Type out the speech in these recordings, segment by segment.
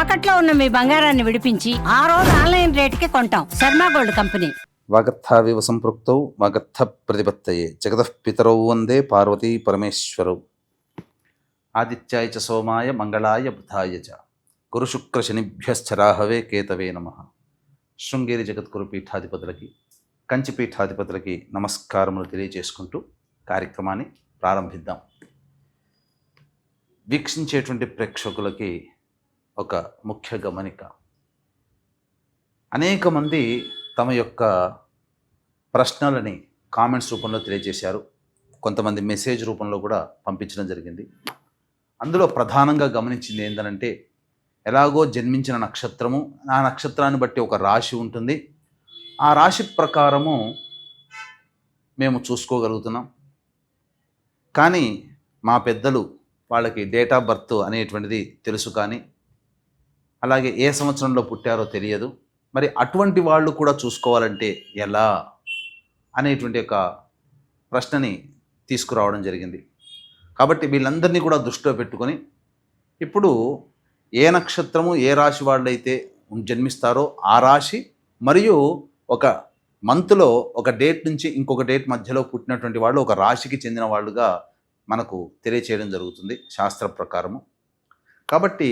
తాకట్లో ఉన్న మీ బంగారాన్ని విడిపించి ఆ రోజు ఆన్లైన్ రేటుకి కొంటాం. Sharma gold company. వాగర్థావివ సంపృక్తౌ వాగర్థ ప్రతిపత్తయే జగతః పితరౌ వందే పార్వతీ పరమేశ్వరౌ. ఆదిత్యాయ చ సోమాయ మంగళాయ బుధాయ చ గురుశుక్రశనిభ్యశ్చరాహవే కేతవే నమః. శృంగేరి జగద్గురు పీఠాధిపతులకి, కంచి పీఠాధిపతులకి నమస్కారములు తెలియజేసుకుంటూ కార్యక్రమాన్ని ప్రారంభిద్దాం. వీక్షించేటువంటి ప్రేక్షకులకి ఒక ముఖ్య గమనిక. అనేక మంది తమ యొక్క ప్రశ్నలని కామెంట్స్ రూపంలో తెలియజేశారు. కొంతమంది మెసేజ్ రూపంలో కూడా పంపించడం జరిగింది. అందులో ప్రధానంగా గమనించింది ఏంటంటే, ఎలాగో జన్మించిన నక్షత్రము, ఆ నక్షత్రాన్ని బట్టి ఒక రాశి ఉంటుంది, ఆ రాశి ప్రకారము మేము చూసుకోగలుగుతున్నాం. కానీ మా పెద్దలు వాళ్ళకి డేట్ ఆఫ్ బర్త్ అనేటువంటిది తెలుసు, కానీ అలాగే ఏ సంవత్సరంలో పుట్టారో తెలియదు. మరి అటువంటి వాళ్ళు కూడా చూసుకోవాలంటే ఎలా అనేటువంటి ఒక ప్రశ్నని తీసుకురావడం జరిగింది. కాబట్టి వీళ్ళందరినీ కూడా దృష్టిలో పెట్టుకొని ఇప్పుడు ఏ నక్షత్రము ఏ రాశి వాళ్ళైతే జన్మిస్తారో ఆ రాశి మరియు ఒక మంత్లో ఒక డేట్ నుంచి ఇంకొక డేట్ మధ్యలో పుట్టినటువంటి వాళ్ళు ఒక రాశికి చెందిన వాళ్ళుగా మనకు తెలియచేయడం జరుగుతుంది శాస్త్ర ప్రకారము. కాబట్టి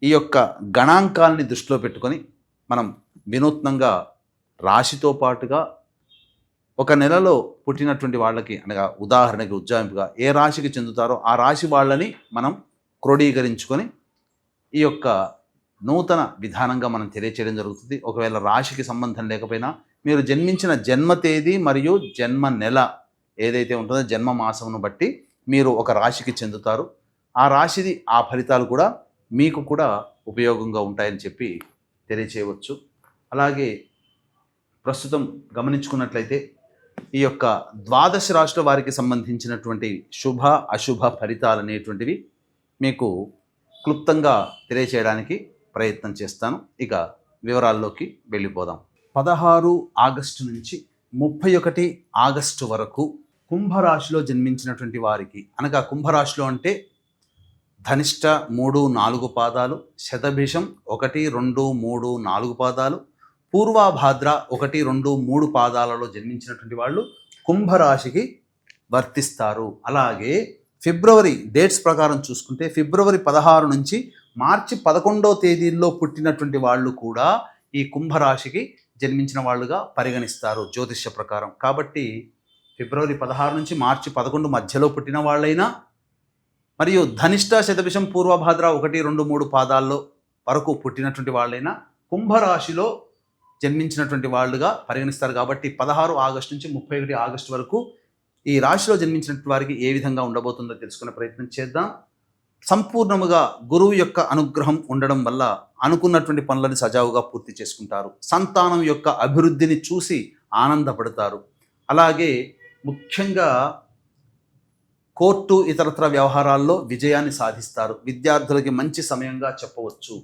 ఈ యొక్క గణాంకాలని దృష్టిలో పెట్టుకొని మనం వినూత్నంగా రాశితో పాటుగా ఒక నెలలో పుట్టినటువంటి వాళ్ళకి, అనగా ఉదాహరణకి ఉజ్జాయింపుగా ఏ రాశికి చెందుతారో ఆ రాశి వాళ్ళని మనం క్రోడీకరించుకొని ఈ యొక్క నూతన విధానంగా మనం తెలియచేయడం జరుగుతుంది. ఒకవేళ రాశికి సంబంధం లేకపోయినా మీరు జన్మించిన జన్మ తేదీ మరియు జన్మ నెల ఏదైతే ఉంటుందో జన్మ మాసమును బట్టి మీరు ఒక రాశికి చెందుతారు. ఆ రాశిది ఆ ఫలితాలు కూడా మీకు కూడా ఉపయోగంగా ఉంటాయని చెప్పి తెలియచేయవచ్చు. అలాగే ప్రస్తుతం గమనించుకున్నట్లయితే ఈ యొక్క ద్వాదశ రాశుల వారికి సంబంధించినటువంటి శుభ అశుభ ఫలితాలు అనేటువంటివి మీకు క్లుప్తంగా తెలియచేయడానికి ప్రయత్నం చేస్తాను. ఇక వివరాల్లోకి వెళ్ళిపోదాం. 16 ఆగస్టు నుంచి 31 ఆగస్టు వరకు కుంభరాశిలో జన్మించినటువంటి వారికి, అనగా కుంభరాశిలో అంటే ధనిష్ట 3, 4 పాదాలు, శతభిషం 1, 2, 3, 4 పాదాలు, పూర్వాభాద్ర 1, 2, 3 పాదాలలో జన్మించినటువంటి వాళ్ళు కుంభరాశికి వర్తిస్తారు. అలాగే ఫిబ్రవరి డేట్స్ ప్రకారం చూసుకుంటే ఫిబ్రవరి 16 నుంచి మార్చి 11వ తేదీల్లో పుట్టినటువంటి వాళ్ళు కూడా ఈ కుంభరాశికి జన్మించిన వాళ్ళుగా పరిగణిస్తారు జ్యోతిష్య ప్రకారం. కాబట్టి ఫిబ్రవరి 16 నుంచి మార్చి 11 మధ్యలో పుట్టిన వాళ్ళైనా మరియు ధనిష్ట శతభిషం పూర్వభాద్ర 1, 2, 3 పాదాల్లో వరకు పుట్టినటువంటి వాళ్ళైనా కుంభరాశిలో జన్మించినటువంటి వాళ్ళుగా పరిగణిస్తారు. కాబట్టి 16 ఆగస్టు నుంచి 31 ఆగస్టు వరకు ఈ రాశిలో జన్మించినటువంటి వారికి ఏ విధంగా ఉండబోతుందో తెలుసుకునే ప్రయత్నం చేద్దాం. సంపూర్ణముగా గురువు యొక్క అనుగ్రహం ఉండడం వల్ల అనుకున్నటువంటి పనులను సజావుగా పూర్తి చేసుకుంటారు. సంతానం యొక్క అభివృద్ధిని చూసి ఆనందపడతారు. అలాగే ముఖ్యంగా కోర్టు ఇతరత్ర వ్యవహారాల్లో విజయాన్ని సాధిస్తారు. విద్యార్థులకి మంచి సమయంగా చెప్పవచ్చు.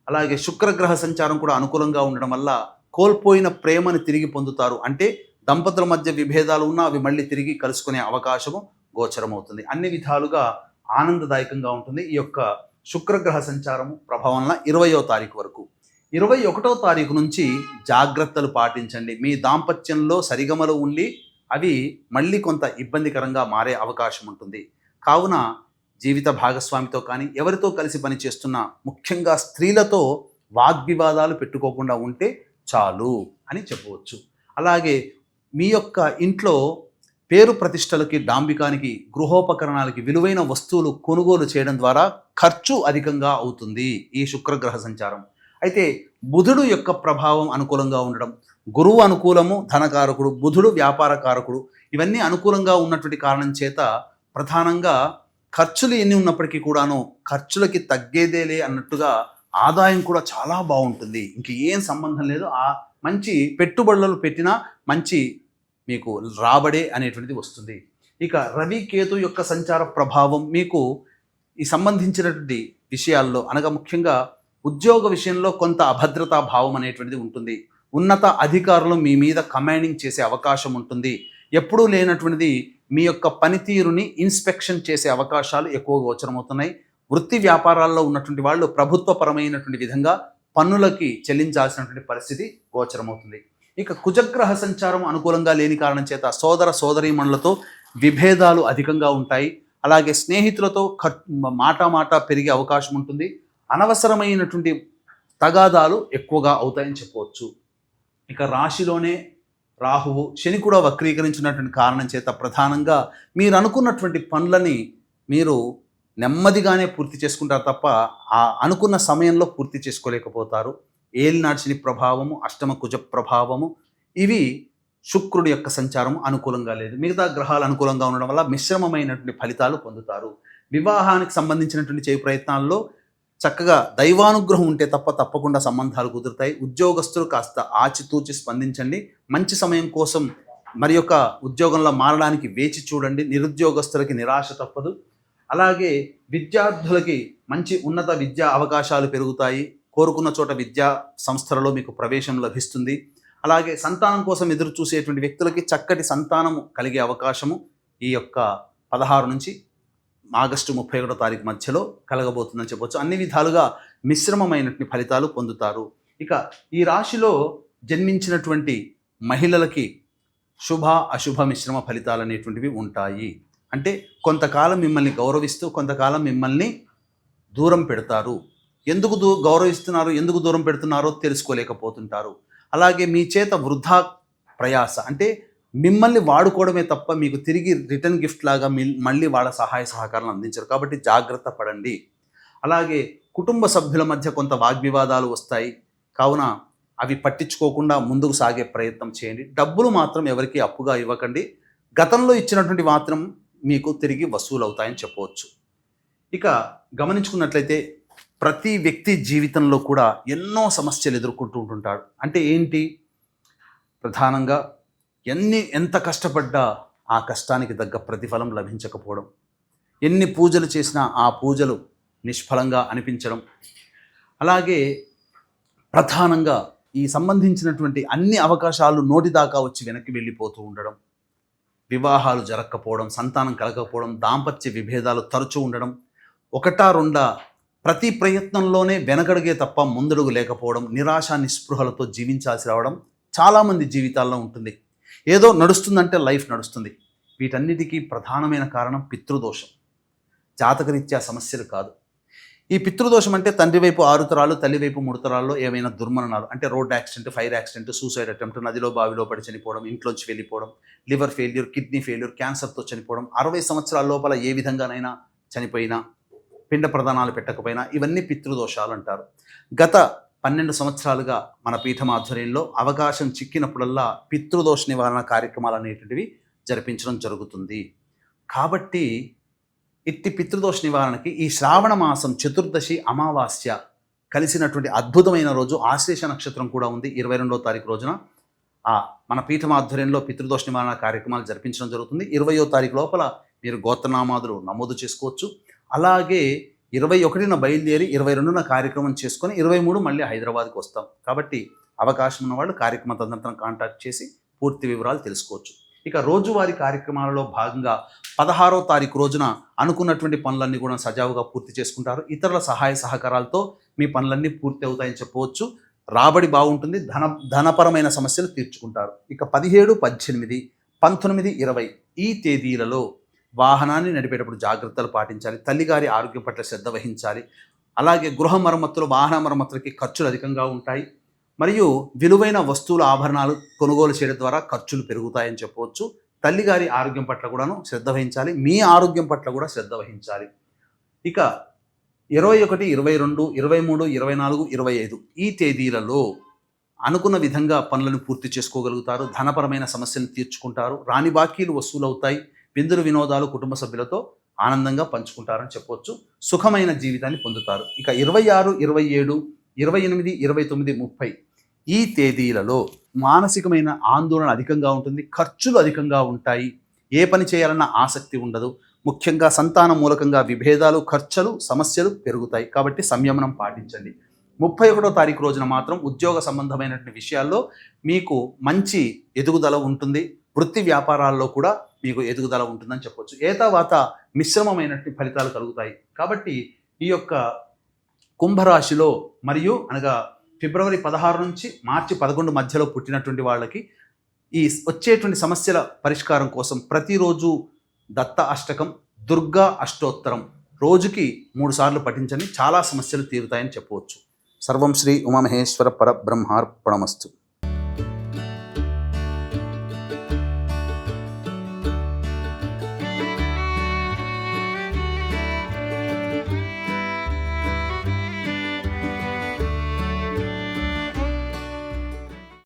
అలాగే శుక్రగ్రహ సంచారం కూడా అనుకూలంగా ఉండడం వల్ల కోల్పోయిన ప్రేమని తిరిగి పొందుతారు. అంటే దంపతుల మధ్య విభేదాలు ఉన్నా అవి మళ్ళీ తిరిగి కలుసుకునే అవకాశము గోచరమవుతుంది. అన్ని విధాలుగా ఆనందదాయకంగా ఉంటుంది ఈ యొక్క శుక్రగ్రహ సంచారము ప్రభావంలో 20వ తారీఖు వరకు. 21వ తారీఖు నుంచి జాగ్రత్తలు పాటించండి. మీ దాంపత్యంలో సరిగమలు ఉండి అవి మళ్ళీ కొంత ఇబ్బందికరంగా మారే అవకాశం ఉంటుంది. కావున జీవిత భాగస్వామితో కానీ ఎవరితో కలిసి పనిచేస్తున్నా, ముఖ్యంగా స్త్రీలతో వాగ్వివాదాలు పెట్టుకోకుండా ఉంటే చాలు అని చెప్పవచ్చు. అలాగే మీ యొక్క ఇంట్లో పేరు ప్రతిష్టలకి, డాంబికానికి, గృహోపకరణాలకి విలువైన వస్తువులు కొనుగోలు చేయడం ద్వారా ఖర్చు అధికంగా అవుతుంది ఈ శుక్రగ్రహ సంచారం. అయితే బుధుడు యొక్క ప్రభావం అనుకూలంగా ఉండడం, గురువు అనుకూలము ధనకారకుడు, బుధుడు వ్యాపారకారకుడు, ఇవన్నీ అనుకూలంగా ఉన్నటువంటి కారణం చేత ప్రధానంగా ఖర్చులు ఎన్ని ఉన్నప్పటికీ కూడాను ఖర్చులకి తగ్గేదేలే అన్నట్టుగా ఆదాయం కూడా చాలా బాగుంటుంది. ఇంక ఏం సంబంధం లేదు. ఆ మంచి పెట్టుబడులు పెట్టినా మంచి మీకు రాబడే అనేటువంటిది వస్తుంది. ఇక రవి కేతు యొక్క సంచార ప్రభావం మీకు ఈ సంబంధించినటువంటి విషయాల్లో, అనగా ముఖ్యంగా ఉద్యోగ విషయంలో కొంత అభద్రతా భావం అనేటువంటిది ఉంటుంది. ఉన్నత అధికారులు మీ మీద కమాండింగ్ చేసే అవకాశం ఉంటుంది. ఎప్పుడూ లేనటువంటిది మీ యొక్క పనితీరుని ఇన్స్పెక్షన్ చేసే అవకాశాలు ఎక్కువ గోచరమవుతున్నాయి. వృత్తి వ్యాపారాల్లో ఉన్నటువంటి వాళ్ళు ప్రభుత్వపరమైనటువంటి విధంగా పన్నులకి చెల్లించాల్సినటువంటి పరిస్థితి గోచరమవుతుంది. ఇక కుజగ్రహ సంచారం అనుకూలంగా లేని కారణం చేత సోదర సోదరీమణులతో విభేదాలు అధికంగా ఉంటాయి. అలాగే స్నేహితులతో మాట పెరిగే అవకాశం ఉంటుంది. అనవసరమైనటువంటి తగాదాలు ఎక్కువగా అవుతాయని చెప్పవచ్చు. ఇక రాశిలోనే రాహువు, శని కూడా వక్రీకరించినటువంటి కారణం చేత ప్రధానంగా మీరు అనుకున్నటువంటి పనులని మీరు నెమ్మదిగానే పూర్తి చేసుకుంటారు తప్ప ఆ అనుకున్న సమయంలో పూర్తి చేసుకోలేకపోతారు. ఏలినాటి శని ప్రభావము, అష్టమ కుజ ప్రభావము, ఇవి శుక్రుడి యొక్క సంచారం అనుకూలంగా లేదు. మిగతా గ్రహాలు అనుకూలంగా ఉండడం వల్ల మిశ్రమమైనటువంటి ఫలితాలు పొందుతారు. వివాహానికి సంబంధించినటువంటి చేయ ప్రయత్నాల్లో చక్కగా దైవానుగ్రహం ఉంటే తప్పకుండా సంబంధాలు కుదురుతాయి. ఉద్యోగస్తులు కాస్త ఆచితూచి స్పందించండి. మంచి సమయం కోసం మరి యొక్క ఉద్యోగంలో మారడానికి వేచి చూడండి. నిరుద్యోగస్తులకి నిరాశ తప్పదు. అలాగే విద్యార్థులకి మంచి ఉన్నత విద్యా అవకాశాలు పెరుగుతాయి. కోరుకున్న చోట విద్యా సంస్థలలో మీకు ప్రవేశం లభిస్తుంది. అలాగే సంతానం కోసం ఎదురు చూసేటువంటి వ్యక్తులకి చక్కటి సంతానము కలిగే అవకాశము ఈ యొక్క 16 నుంచి ఆగస్టు 31వ తారీఖు మధ్యలో కలగబోతుందని చెప్పవచ్చు. అన్ని విధాలుగా మిశ్రమమైనటువంటి ఫలితాలు పొందుతారు. ఇక ఈ రాశిలో జన్మించినటువంటి మహిళలకి శుభ అశుభ మిశ్రమ ఫలితాలు అనేటువంటివి ఉంటాయి. అంటే కొంతకాలం మిమ్మల్ని గౌరవిస్తూ కొంతకాలం మిమ్మల్ని దూరం పెడతారు. ఎందుకు గౌరవిస్తున్నారు, ఎందుకు దూరం పెడుతున్నారో తెలుసుకోలేకపోతుంటారు. అలాగే మీ చేత వృధా ప్రయాస, అంటే మిమ్మల్ని వాడుకోవడమే తప్ప మీకు తిరిగి రిటర్న్ గిఫ్ట్ లాగా మళ్ళీ వాళ్ళ సహాయ సహకారాలు అందించరు. కాబట్టి జాగ్రత్త పడండి. అలాగే కుటుంబ సభ్యుల మధ్య కొంత వాగ్వివాదాలు వస్తాయి. కావున అవి పట్టించుకోకుండా ముందుకు సాగే ప్రయత్నం చేయండి. డబ్బులు మాత్రం ఎవరికి అప్పుగా ఇవ్వకండి. గతంలో ఇచ్చినటువంటి మాత్రం మీకు తిరిగి వసూలు అవుతాయని చెప్పవచ్చు. ఇక గమనించుకున్నట్లయితే ప్రతి వ్యక్తి జీవితంలో కూడా ఎన్నో సమస్యలు ఎదుర్కొంటూ ఉంటుంటాడు. అంటే ఏంటి? ప్రధానంగా ఎంత కష్టపడ్డా ఆ కష్టానికి తగ్గ ప్రతిఫలం లభించకపోవడం, ఎన్ని పూజలు చేసినా ఆ పూజలు నిష్ఫలంగా అనిపించడం, అలాగే ప్రధానంగా ఈ సంబంధించినటువంటి అన్ని అవకాశాలు నోటి దాకా వచ్చి వెనక్కి వెళ్ళిపోతూ ఉండడం, వివాహాలు జరగకపోవడం, సంతానం కలగకపోవడం, దాంపత్య విభేదాలు తరచూ ఉండడం, ఒకటా రెండా ప్రతి ప్రయత్నంలోనే వెనకడుగే తప్ప ముందడుగు లేకపోవడం, నిరాశ నిస్పృహలతో జీవించాల్సి రావడం చాలామంది జీవితాల్లో ఉంటుంది. ఏదో నడుస్తుందంటే లైఫ్ నడుస్తుంది. వీటన్నిటికీ ప్రధానమైన కారణం పితృదోషం. జాతకరీత్యా సమస్యలు కాదు. ఈ పితృదోషం అంటే తండ్రి వైపు 6 తరాలు, తల్లి వైపు 3 తరాల్లో ఏమైనా దుర్మరణాలు, అంటే road accident, fire accident, suicide attempt, నదిలో బావిలో పడి చనిపోవడం, ఇంట్లోంచి వెళ్ళిపోవడం, లివర్ ఫెయిల్యూర్, కిడ్నీ ఫెయిల్యూర్, క్యాన్సర్తో చనిపోవడం, 60 సంవత్సరాల లోపల ఏ విధంగానైనా చనిపోయినా, పిండ ప్రదానాలు పెట్టకపోయినా, ఇవన్నీ పితృదోషాలు అంటారు. గత 12 సంవత్సరాలుగా మన పీఠం ఆధ్వర్యంలో అవకాశం చిక్కినప్పుడల్లా పితృదోష నివారణ కార్యక్రమాలు అనేటువంటివి జరిపించడం జరుగుతుంది. కాబట్టి ఇట్టి పితృదోష నివారణకి ఈ శ్రావణ మాసం చతుర్దశి అమావాస్య కలిసినటువంటి అద్భుతమైన రోజు ఆశ్లేష నక్షత్రం కూడా ఉంది. 22వ తారీఖు రోజున మన పీఠం ఆధ్వర్యంలో పితృదోష నివారణ కార్యక్రమాలు జరిపించడం జరుగుతుంది. 20వ తారీఖు లోపల మీరు గోత్రనామాదులు నమోదు చేసుకోవచ్చు. అలాగే 21న బయలుదేరి 22న కార్యక్రమం చేసుకొని 23 మళ్ళీ హైదరాబాద్కి వస్తాం. కాబట్టి అవకాశం ఉన్న వాళ్ళు కార్యక్రమ తదనంతరం కాంటాక్ట్ చేసి పూర్తి వివరాలు తెలుసుకోవచ్చు. ఇక రోజువారీ కార్యక్రమాలలో భాగంగా 16వ తారీఖు రోజున అనుకున్నటువంటి పనులన్నీ కూడా సజావుగా పూర్తి చేసుకుంటారు. ఇతరుల సహాయ సహకారాలతో మీ పనులన్నీ పూర్తి అవుతాయని చెప్పవచ్చు. రాబడి బాగుంటుంది. ధనపరమైన సమస్యలు తీర్చుకుంటారు. ఇక 17, 18, 19, 20 ఈ తేదీలలో వాహనాన్ని నడిపేటప్పుడు జాగ్రత్తలు పాటించాలి. తల్లిగారి ఆరోగ్యం పట్ల శ్రద్ధ వహించాలి. అలాగే గృహ మరమ్మతులు, వాహన మరమ్మతులకి ఖర్చులు అధికంగా ఉంటాయి. మరియు విలువైన వస్తువుల ఆభరణాలు కొనుగోలు చేయడం ద్వారా ఖర్చులు పెరుగుతాయని చెప్పవచ్చు. తల్లిగారి ఆరోగ్యం పట్ల కూడాను శ్రద్ధ వహించాలి. మీ ఆరోగ్యం పట్ల కూడా శ్రద్ధ వహించాలి. ఇక 21, 22, 23, 24, 25 ఈ తేదీలలో అనుకున్న విధంగా పనులను పూర్తి చేసుకోగలుగుతారు. ధనపరమైన సమస్యలు తీర్చుకుంటారు. రాని బాకీలు వసూలవుతాయి. విందులు వినోదాలు కుటుంబ సభ్యులతో ఆనందంగా పంచుకుంటారని చెప్పవచ్చు. సుఖమైన జీవితాన్ని పొందుతారు. ఇక 26, 27, 28, 29, 30 ఈ తేదీలలో మానసికమైన ఆందోళన అధికంగా ఉంటుంది. ఖర్చులు అధికంగా ఉంటాయి. ఏ పని చేయాలన్న ఆసక్తి ఉండదు. ముఖ్యంగా సంతాన మూలకంగా విభేదాలు, ఖర్చులు, సమస్యలు పెరుగుతాయి. కాబట్టి సంయమనం పాటించండి. 31వ తారీఖు రోజున మాత్రం ఉద్యోగ సంబంధమైనటువంటి విషయాల్లో మీకు మంచి ఎదుగుదల ఉంటుంది. వృత్తి వ్యాపారాల్లో కూడా మీకు ఎదుగుదల ఉంటుందని చెప్పవచ్చు. తర్వాత మిశ్రమమైనటువంటి ఫలితాలు కలుగుతాయి. కాబట్టి ఈ యొక్క కుంభరాశిలో మరియు అనగా ఫిబ్రవరి 16 నుంచి మార్చి 11 మధ్యలో పుట్టినటువంటి వాళ్ళకి ఈ వచ్చేటువంటి సమస్యల పరిష్కారం కోసం ప్రతిరోజు దత్త అష్టకం, దుర్గా అష్టోత్తరం రోజుకి 3 సార్లు పఠించని చాలా సమస్యలు తీరుతాయని చెప్పవచ్చు. సర్వం శ్రీ ఉమామహేశ్వర పరబ్రహ్మార్పణమస్తు.